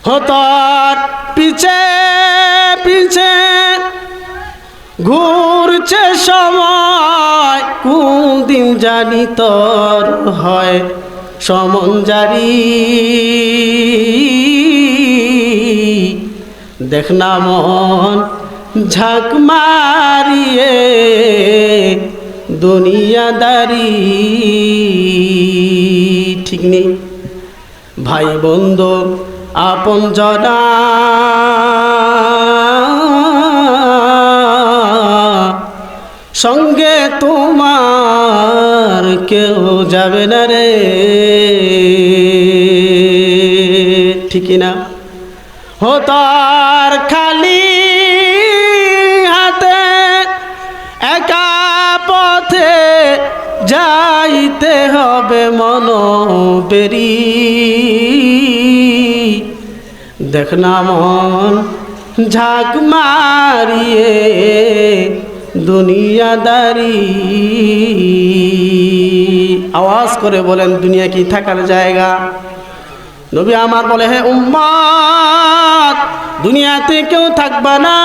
हो তোর পিছে পিছে ঘুরছে সময়, কোন দিন জানি তোর হয় সমন জারি। দেখ না মন ঝাঁক মারিয়ে দুনিয়াদারি। ঠিক নেই ভাই বন্ধু আপন জনা সঙ্গে তোমার কেউ যাবে না রে। ঠিক না হো তার খালি হাতে একা পথে যাইতে হবে মন বেরি। দেখ না মন ঝাঁক মারিয়ে দুনিয়াদারি। আওয়াজ করে বলেন দুনিয়া কি থাকার জায়গা? নবী আমার বলে হে উম্মত দুনিয়াতে কেউ থাকবে না,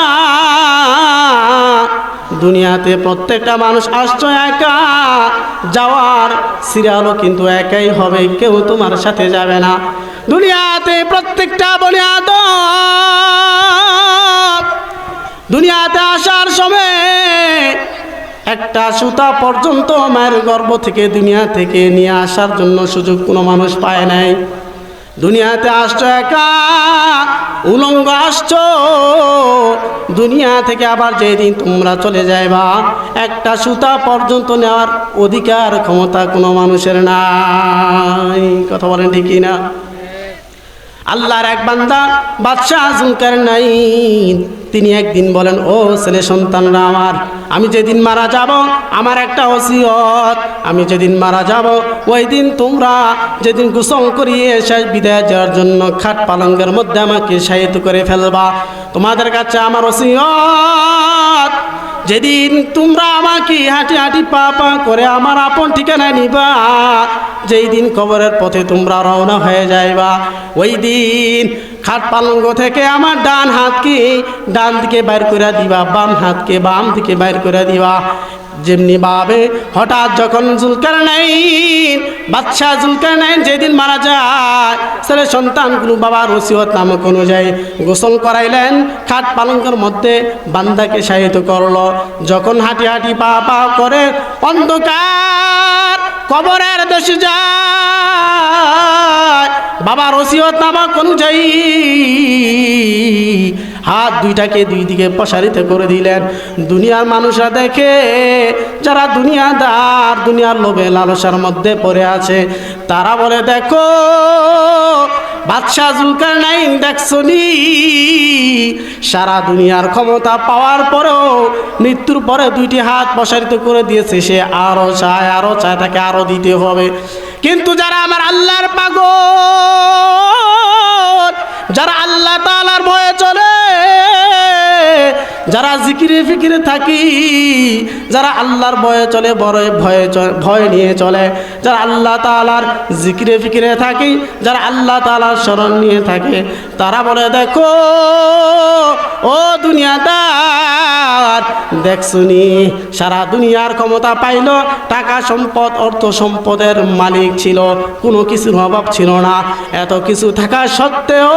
দুনিয়াতে প্রত্যেকটা মানুষ আসছো একা, যাওয়ার সিরিয়ালও কিন্তু একাই হবে, কেউ তোমার সাথে যাবে না। দুনিয়াতে প্রত্যেকটা বনি আদম দুনিয়াতে আসার সময় একটা সুতা পর্যন্ত মায়ের গর্ভ থেকে দুনিয়া থেকে নিয়ে আসার জন্য সুযোগ কোনো মানুষ পায় নাই। দুনিয়াতে আসছো একা, উলঙ্গ আসছো, দুনিয়া থেকে আবার যেদিন তোমরা চলে যাইবা একটা সুতা পর্যন্ত নেওয়ার অধিকার ক্ষমতা কোনো মানুষের নাই। কথা বলেন ঠিক না? আল্লাহর এক বান্দা বাদশাহ যুলকারনাইন তিনি একদিন বলেন, ও ছেলে সন্তানরা আমার, আমি যেদিন মারা যাব আমার একটা ওসিয়ত, আমি যেদিন মারা যাব ওই দিন তোমরা যেদিন গোসল করিয়ে শেষ বিদায় যাওয়ার জন্য খাট পালঙ্গের মধ্যে আমাকে শায়িত করে ফেলবা, তোমাদের কাছে আমার ওসিয়ত যেদিন তোমরা আমাকে হাঁটি হাঁটি পা পা করে আমার আপন ঠিকানায় নিবা, যেই দিন কবরের পথে তোমরা রওনা হয়ে যাইবা, ওই দিন খাট পালঙ্গ থেকে আমার ডান হাতকে ডান দিকে বাইর করে দিবা, বাম হাতকে বাম দিকে বাইর করে দিবা। যেমনি ভাবে হঠাৎ যখন যুলকারনাইন বাদশাহ যুলকারনাইন যেদিন মারা যায়, ছেলে সন্তানগুলো বাবার ওসিয়ত নামক অনুযায়ী গোসল করাইলেন, খাট পালঙ্কের মধ্যে বান্দাকে শায়িত করলো। যখন হাঁটি হাঁটি পা পা করে অন্ধকার কবরের দেশে যায়, বাবার ওসিয়ত নামক অনুযায়ী হাত দুইটাকে দুই দিকে প্রসারিত করে দিলেন। দুনিয়ার মানুষরা দেখে, যারা দুনিয়াদার দুনিয়ার লোভে লালসার মধ্যে পড়ে আছে, তারা বলে দেখো বাদশাহ যুলকারনাইন দেখছনি সারা দুনিয়ার ক্ষমতা পাওয়ার পরেও মৃত্যুর পরে দুইটি হাত প্রসারিত করে দিয়েছে, সে আরো চায় তাকে আরো দিতে হবে। কিন্তু যারা আমার আল্লাহর পাগল, যারা আল্লাহ তাআলার ভয়ে চলে, যারা জিকিরে ফিকিরে থাকি, যারা আল্লাহর ভয়ে চলে, বড় ভয় নিয়ে চলে, যারা আল্লাহ তাআলার জিকিরে ফিকিরে থাকি, যারা আল্লাহ তাআলার শরণ নিয়ে থাকে, তারা বলে দেখো ও দুনিয়াদার দেখছুনি সারা দুনিয়ার ক্ষমতা পাইল, টাকা সম্পদ অর্থ সম্পদের মালিক ছিল, কোনো কিছুর অভাব ছিল না, এত কিছু থাকা সত্ত্বেও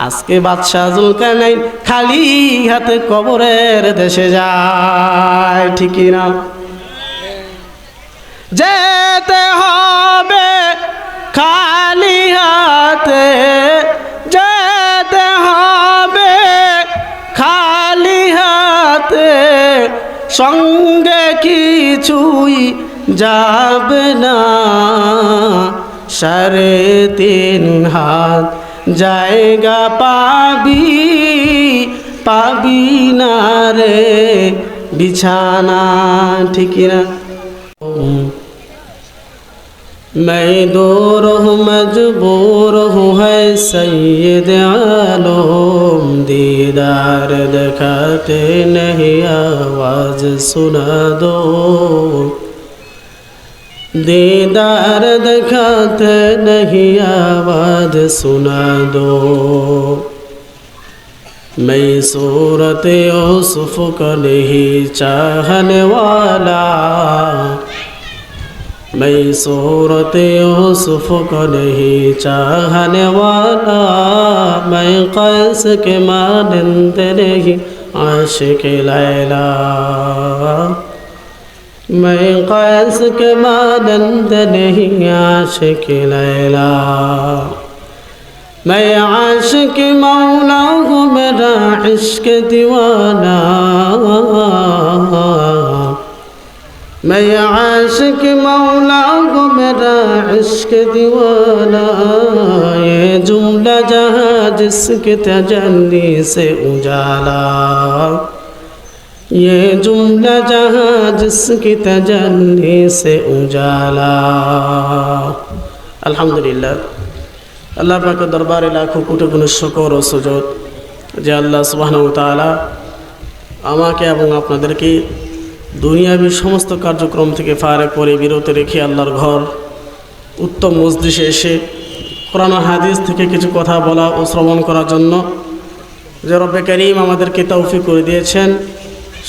আজকে বাদশাহ যুলকারনাইন খালি হাতে কবরের দেশে যায়। ঠিক না? যেতে হবে খালি হাতে, যেতে হবে খালি হাতে, সঙ্গে কিছুই যাবে না, 3.5 হাত জায়গা পাবি না রে বিছানা। ঠিক না? मैं दूर हूँ मजबूर हूँ है सैयद आलम, दीदार दिखाते नहीं आवाज सुना दो, दीदार दिखाते नहीं आवाज सुना दो मैं सूरत यूसुफ का नहीं चाहने वाला मैं सूरत यूसुफ को नहीं चाहने वाला मैं कैस के मानंद नहीं आशिक लैला मैं कैस के मानंद नहीं आशिक लैला मैं आशिक मौला हूँ मेरा इश्क दीवाना मैं आशिक मौला को मेरा इश्क दीवाना ये जुमला जहाँ जिसके तजल्ली से उजाला ये जुमला जहाँ जिसकी तजल्ली से उजाला। अल्हम्दुलिल्लाह अल्लाह पाक के दरबारे लाखों कोटि गुण शुक्र ও সুজুদ যে আল্লাহ সুবহানাহু ওয়া তাআলা আমাকে এবং আপনাদেরকে দুনিয়াবী সমস্ত কার্যক্রম থেকে ফারেক করে বিরত রেখে আল্লাহর ঘর উত্তম মজলিসে এসে কোরআন ও হাদিস থেকে কিছু কথা বলা ও শ্রবণ করার জন্য যে রব্বে কারীম আমাদেরকে তৌফিক করে দিয়েছেন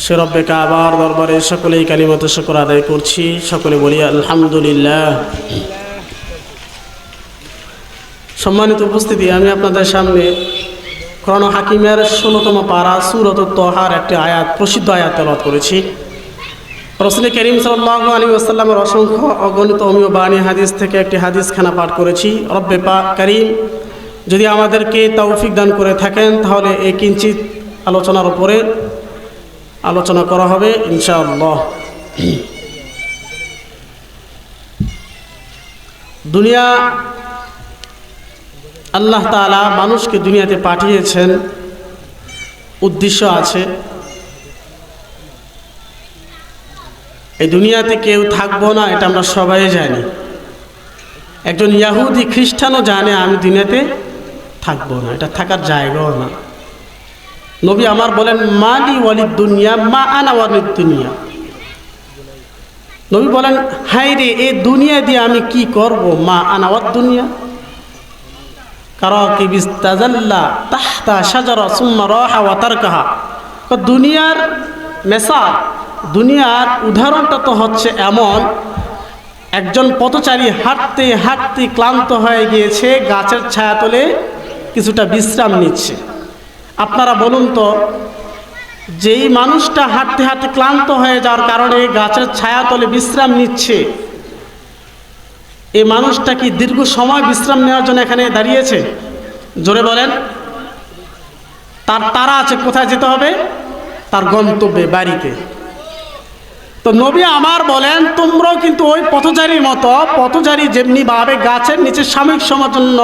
সে রব্বে কাবার দরবারে সকলেই কালিমাত শুকর আদায় করছি। সকলে বলি আলহামদুলিল্লাহ। সম্মানিত উপস্থিতি, আমি আপনাদের সামনে কোরআন হাকিমের 16তম পারা সূরাত তাহার একটি আয়াত, প্রসিদ্ধ আয়াত তেলাওয়াত করেছি। রাসূল করিম সাল্লাল্লাহু আলাইহি ওয়াসাল্লামের অসংখ্য অগণিত অমীয় বাণী হাদিস থেকে একটি হাদিসখানা পাঠ করেছি। রব্বে পাক করিম যদি আমাদেরকে তৌফিক দান করে থাকেন তাহলে এই কিঞ্চিত আলোচনার উপরে আলোচনা করা হবে ইনশাআল্লাহ। দুনিয়া আল্লাহ তাআলা মানুষকে দুনিয়াতে পাঠিয়েছেন, উদ্দেশ্য আছে। এই দুনিয়াতে কেউ থাকবো না এটা আমরা সবাই জানি। একজন ইহুদি খ্রিস্টানও জানে আমি দুনিয়াতে থাকবো না, এটা থাকার জায়গাও না। নবী আমার বলেন মালি ওয়ালিদ দুনিয়া মা আনা ওয়ালিদ দুনিয়া। নবী বলেন হায় রে এই দুনিয়া দিয়ে আমি কি করব, মা আনা ওয়াদ দুনিয়া কারাকি বিস্তাজাল্লা তাহতা শাজারা সুম্মা রাহা ওয়া তারকাহা। দুনিয়ার মেসাল, দুনিয়ার উদাহরণটা তো হচ্ছে এমন, একজন পথচারী হাঁটতে হাঁটতে ক্লান্ত হয়ে গিয়েছে, গাছের ছায়াতলে কিছুটা বিশ্রাম নিচ্ছে। আপনারা বলুন তো, যেই মানুষটা হাঁটতে হাঁটতে ক্লান্ত হয়ে যাওয়ার কারণে গাছের ছায়াতলে বিশ্রাম নিচ্ছে, এই মানুষটা কি দীর্ঘ সময় বিশ্রাম নেওয়ার জন্য এখানে দাঁড়িয়েছে? জোরে বলেন। তার তাড়া আছে, কোথায় যেতে হবে? তার গন্তব্যে, বাড়িতে। তো নবী আমার বলেন তোমরাও কিন্তু ওই পথচারীর মতো, পথচারী যেমনি ভাবে গাছের নিচে সাময়িক সময়ের জন্য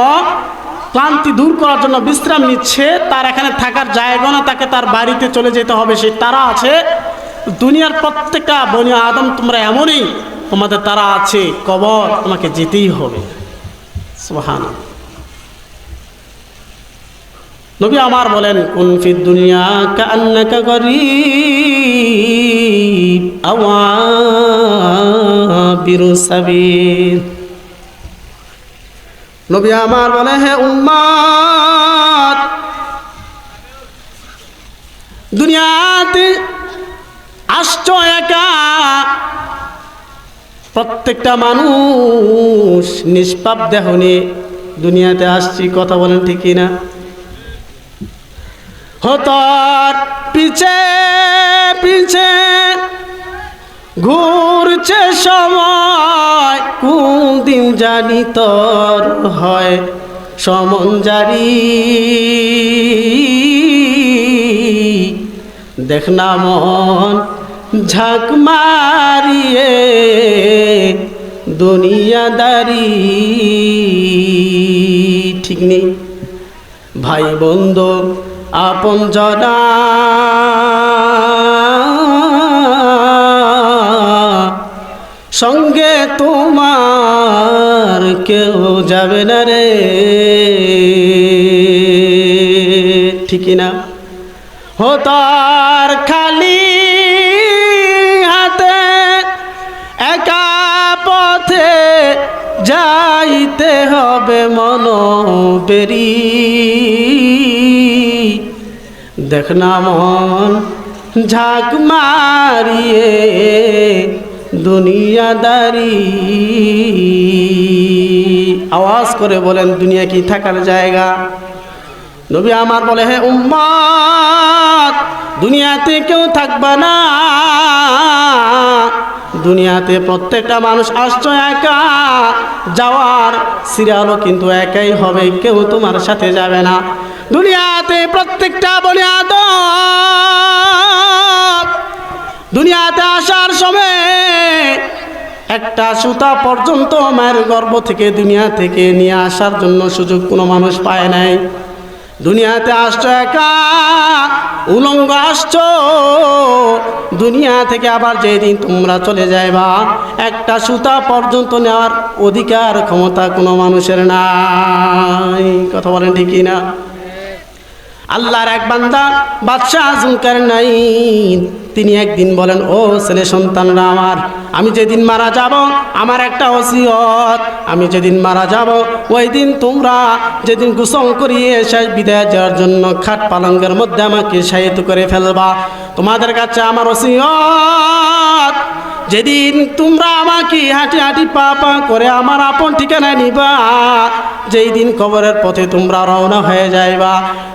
ক্লান্তি দূর করার জন্য বিশ্রাম নিচ্ছে, তার এখানে থাকার জায়গা না, তাকে তার বাড়িতে চলে যেতে হবে, সেই তারা আছে। দুনিয়ার প্রত্যেকটা বনি আদম তোমরা এমনই, তোমাদের তারা আছে, কবর তোমাকে যেতেই হবে। সুবহানাল্লাহ। নবী আমার বলেন কুন ফিদ দুনিয়া কাআন্নাকা গরীব আও আবিরু সাবিল। নবী আমার বলে হে উম্মত, দুনিয়াতে আসছো একা, প্রত্যেকটা মানুষ নিষ্পাপ দেহ নিয়ে দুনিয়াতে আসছি, কথা বলেন ঠিক কিনা? হতার পিছে পিছে ঘুরছে সময়, কোন দিন জানি তোর হয় সমন জারি। দেখ না মন ঝাঁক মারিয়ে দুনিয়াদারি। ঠিক নেই ভাই বন্ধু আপন জনা, সঙ্গে তোমার কেউ যাবে না রে, ঠিক না? হতার খালি হাতে একা পথে যেতে হবে মনোবেরি, দেখ না মন ঝাঁক মারিয়ে দুনিয়াদারি। আওয়াজ করে বলেন দুনিয়া কি থাকার জায়গা? নবী আমার বলে, হে উম্মত, দুনিয়াতে কেউ থাকবে না। দুনিয়াতে প্রত্যেকটা মানুষ আসছো একা, যাওয়ার সিরিয়ালও কিন্তু একাই হবে, কেউ তোমার সাথে যাবে না। দুনিয়াতে প্রত্যেকটা বনি আদম দুনিয়াতে আসার সময় একটা সুতা পর্যন্ত মায়ের গর্ভ থেকে দুনিয়া থেকে নিয়ে আসার জন্য সুযোগ কোনো মানুষ পায় নাই। দুনিয়াতে আসছো একা, উলঙ্গ আসছো। দুনিয়া থেকে আবার যেদিন তোমরা চলে যাইবা, একটা সুতা পর্যন্ত নেওয়ার অধিকার ক্ষমতা কোনো মানুষের নাই। কথা বলেন ঠিক না? আল্লাহর এক বান্দা বাদশাহ যুলকারনাইন, তিনি একদিন বলেন, ও ছেলে সন্তানরা আমার, আমি যেদিন মারা যাব আমার একটা ওসিয়ত, আমি যেদিন মারা যাব ওই দিন তোমরা যেদিন গোসল করিয়ে শেষ বিদায় যাওয়ার জন্য খাট পালঙ্গের মধ্যে আমাকে শায়িত করে ফেলবা, তোমাদের কাছে আমার ওসিয়ত, যেদিন তোমরা আমাকে হাঁটি হাঁটি পা পা করে আমার আপন ঠিকানায় নিবা, যেই দিন কবরের পথে তোমরা রওনা হয়ে যাইবা,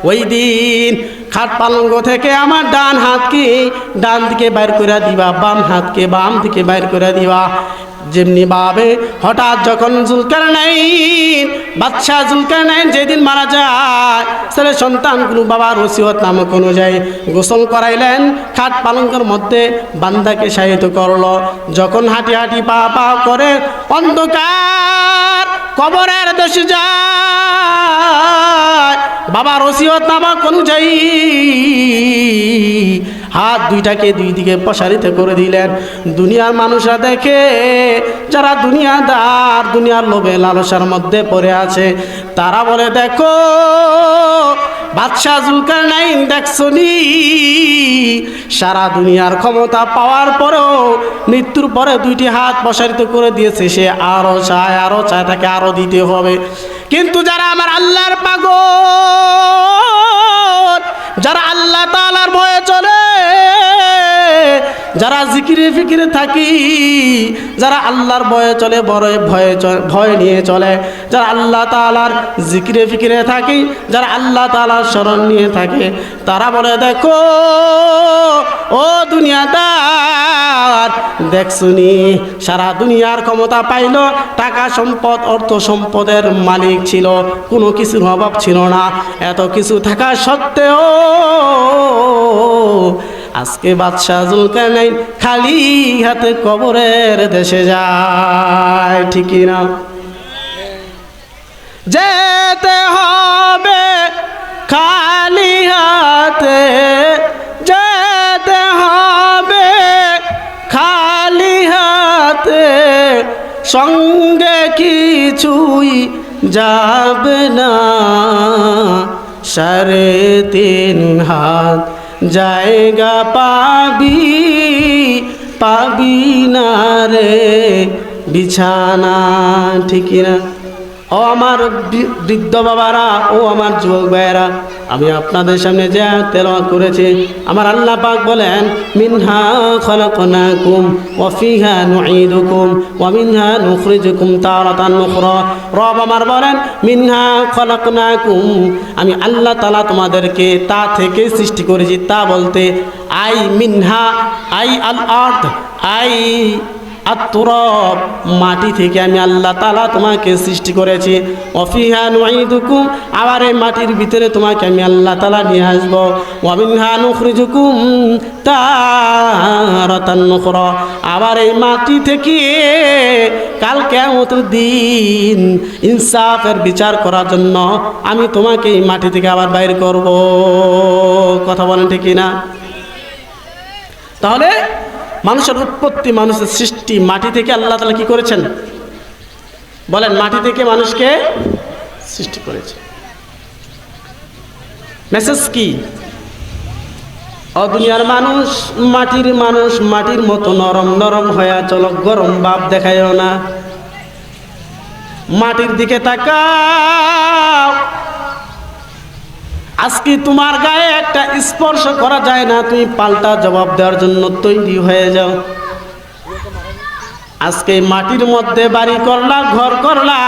ওই দিন খাট পালঙ্গ থেকে আমার ডান হাতকে ডান দিকে বাইর করে দিবা, বাম হাতকে বাম দিকে বাইর করে দিবা। যেমনি ভাবে হঠাৎ যখন যুলকারনাইন, বাদশাহ যুলকারনাইন যেদিন মারা যায়, ছেলে সন্তানগুলো বাবার ওসিয়ত নামক অনুযায়ী গোসল করাইলেন, খাট পালঙ্কের মধ্যে বান্দাকে শায়িত করলো। যখন হাঁটি হাঁটি পা পা করে অন্ধকার কবরের দেশে যায়, বাবার ওসিয়ত নামক অনুযায়ী হাত দুইটাকে দুই দিকে প্রসারিত করে দিলেন। দুনিয়ার মানুষরা দেখে, যারা দুনিয়াদার, দুনিয়ার লোভে লালসার মধ্যে পড়ে আছে, তারা বলে, দেখো বাদশাহ যুলকারনাইন, দেখছনি সারা দুনিয়ার ক্ষমতা পাওয়ার পরেও মৃত্যুর পরে দুইটি হাত প্রসারিত করে দিয়েছে, সে আরো চায়, আরো চায়, তাকে আরো দিতে হবে। কিন্তু যারা আমার আল্লাহর পাগল, যারা আল্লাহ তাআলার ভয়ে চলে, যারা জিকিরে ফিকিরে থাকি, যারা আল্লাহর ভয়ে চলে, ভয় নিয়ে চলে, যারা আল্লাহ তাআলার জিকিরে ফিকিরে থাকি, যারা আল্লাহ তাআলার স্মরণ নিয়ে থাকে, তারা বলে, দেখো ও দুনিয়াদার, দেখছুনি সারা দুনিয়ার ক্ষমতা পাইল, টাকা সম্পদ অর্থ সম্পদের মালিক ছিল, কোনো কিছুর অভাব ছিল না, এত কিছু থাকা সত্ত্বেও আজকে বাদশাহ যুলকারনাইন খালি হাতে কবরের দেশে যায়। ঠিকই না? যেতে হবে খালি হাতে, যেতে হবে খালি হাতে, সঙ্গে কিছুই যাবে না, 3.5 হাত জায়গা পাবি, পাবি না রে বিছানা। ঠিক না? ও আমার বৃদ্ধ বাবারা, ও আমার যুবক ভাইয়েরা, আমি আপনাদের সামনে যে তেলাওয়াত করেছি, আমার আল্লাহ পাক বলেন, মিনহা খলাকনাকুম ওয়া ফিহা নুঈদুকুম ওয়া মিনহা নুখরিজুকুম তারাতান উখরা। রব আমার বলেন, মিনহা খলাকনাকুম, আমি আল্লাহ তাআলা তোমাদেরকে তা থেকে সৃষ্টি করেছি। তা বলতে আই মিনহা, আই আল আরদ, আই আত-তুরাব, মাটি থেকে আমি আল্লাহ তাআলা তোমাকে সৃষ্টি করেছি। ওয়াফিহা নুঈদুকুম, আবার এই মাটির ভিতরে তোমাকে আমি আল্লাহ তাআলা নিয়ে আসব। ওয়া মিনহা নুখরিজুকুম তারাতান উখরা, আবার এই মাটি থেকে কাল কিয়ামতের দিন ইনসাফের বিচার করার জন্য আমি তোমাকে এই মাটি থেকে আবার বাইর করব। কথা বলেন ঠিক না? তাহলে মানুষের উৎপত্তি, মানুষের সৃষ্টি মাটি থেকে আল্লাহ তাআলা কি করেছেন বলেন? মাটি থেকে মানুষকে সৃষ্টি করেছে। মেসেজ কি? ও দুনিয়ার মানুষ, মাটির মতো নরম নরম হয়ে চলো, গরম ভাব দেখায়ও না। মাটির দিকে তাকাও। আজকে তোমার গায়ে একটা স্পর্শ করা যায় না, তুমি পাল্টা জবাব দেওয়ার জন্য তৈরি হয়ে যাও। আজকে মাটির মধ্যে বাড়ি করলা, ঘর করলা,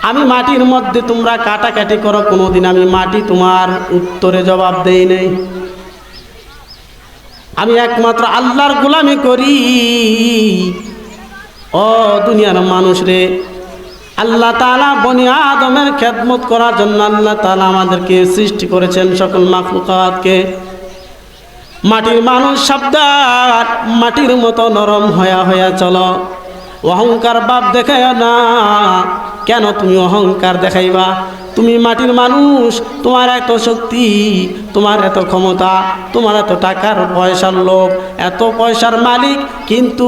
আমি মাটির মধ্যে তোমরা কাটাকাটি করো, কোনোদিন আমি মাটি তোমার উত্তরে জবাব দেই নাই। আমি একমাত্র আল্লাহর গোলামি করি। ও দুনিয়ার মানুষ রে, আল্লাহ তাআলা বনি আদমের খেদমত করার জন্য আল্লাহ তাআলা আমাদেরকে সৃষ্টি করেছেন, সকল মাখলুকাতকে। মাটির মানুষ সাবধান, মাটির মতো নরম হয়া হয়া চলো। অহংকার বাপ দেখায় না। কেন তুমি অহংকার দেখাইবা? তুমি মাটির মানুষ, তোমার এত শক্তি, তোমার এত ক্ষমতা, তোমার এত টাকার পয়সার লোভ, এত পয়সার মালিক, কিন্তু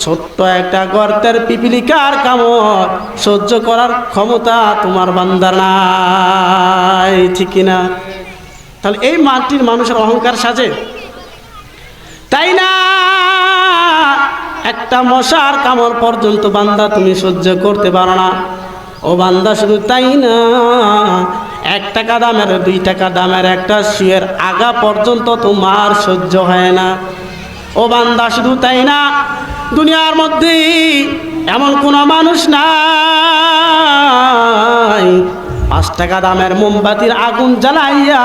ছোট্ট একটা গর্তের পিপিলিকার কামড় সহ্য করার ক্ষমতা তোমার বান্দার নাই, ঠিক কিনা? তাহলে এই মাটির মানুষের অহংকার সাজে, তাই না? একটা মশার কামড় পর্যন্ত বান্দা তুমি সহ্য করতে পারো না। ও বান্দা, শুধু তাই না, 1 টাকা দামের 2 টাকা দামের একটা শুয়ের আগা পর্যন্ত তোমার সহ্য হয় না। ও বান্দা, শুধু তাই না, দুনিয়ার মধ্যে এমন কোনো মানুষ নাই 5 টাকা দামের মোমবাতির আগুন জ্বালাইয়া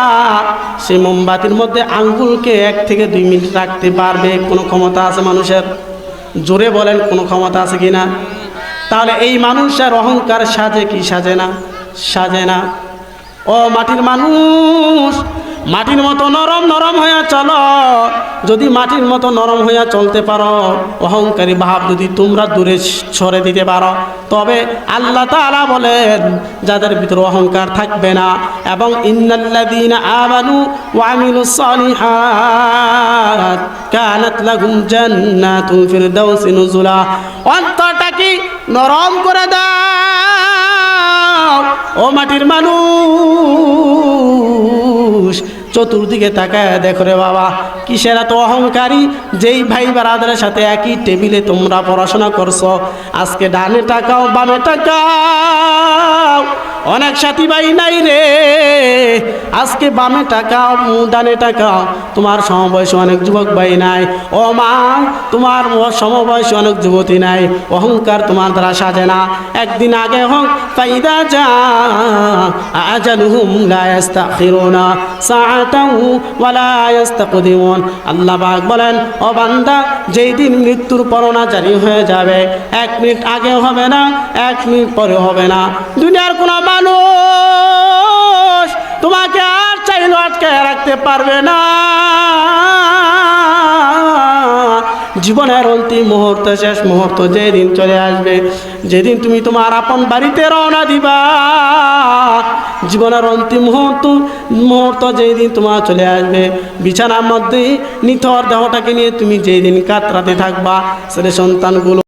সেই মোমবাতির মধ্যে আঙ্গুলকে 1 থেকে 2 মিনিট রাখতে পারবে? কোনো ক্ষমতা আছে মানুষের? জোরে বলেন, কোনো ক্ষমতা আছে কি না? তাহলে এই মানুষের অহংকার সাজে কি সাজে না? সাজে না। ও মাটির মানুষ, মাটির মতো নরম নরম হইয়া চলো। যদি মাটির মতো নরম হইয়া চলতে পারো, অহংকারী ভাব যদি তোমরা দূরে সরে দিতে পারো, তবে আল্লাহ তাআলা বলেন যাদের ভিতরে অহংকার থাকবে না, এবং ইন্নাল্লাযীনা আমানু ওয়া আমিলুস সালিহাত কানাত লাহুম জান্নাতুল ফিরদাউসি নুজুলা। অন্তরটা কি নরম করে দাও ও মাটির মানুষ। চতুর্দিকে তাকায় দেখো রে বাবা, কিসের এত অহংকারী? যেই ভাই বারাদারের সাথে একই টেবিলে তোমরা পড়াশোনা করছো, আজকে ডানে তাকাও বামে তাকাও, অনেক সাথী ভাই নাই রে। আজকে বামে তাকাও ডানে তাকাও, তোমার সমবয়সী অনেক যুবক ভাই নাই। ও মা, তোমার সমবয়সী অনেক যুবতী নাই। অহংকার তোমার দ্বারা সাজে না। একদিন আগে হোক, ফাইদা যা আজালুহুম লা ইস্তাখিরুনা সাআতাহু ওয়া লা ইস্তাকদিমুন। আল্লাহ পাক বলেন, ও বান্দা, যেই দিন মৃত্যুর পরোয়ানা জারি হয়ে যাবে, 1 মিনিট আগে হবে না, 1 মিনিট পরে হবে না। দুনিয়ার কোনো মানুষ তোমাকে আর চাইলেও আটকে রাখতে পারবে না। জীবনের অন্তিম মুহূর্ত, শেষ মুহূর্ত যেদিন চলে আসবে, যেদিন তুমি তোমার আপন বাড়িতে রওনা দিবা, জীবনের অন্তিম মুহূর্ত যেদিন তোমার চলে আসবে, বিছানার মধ্যে নিথর দেহটাকে নিয়ে তুমি যেদিন কাতরাতে থাকবা, ছেলে সন্তানগুলো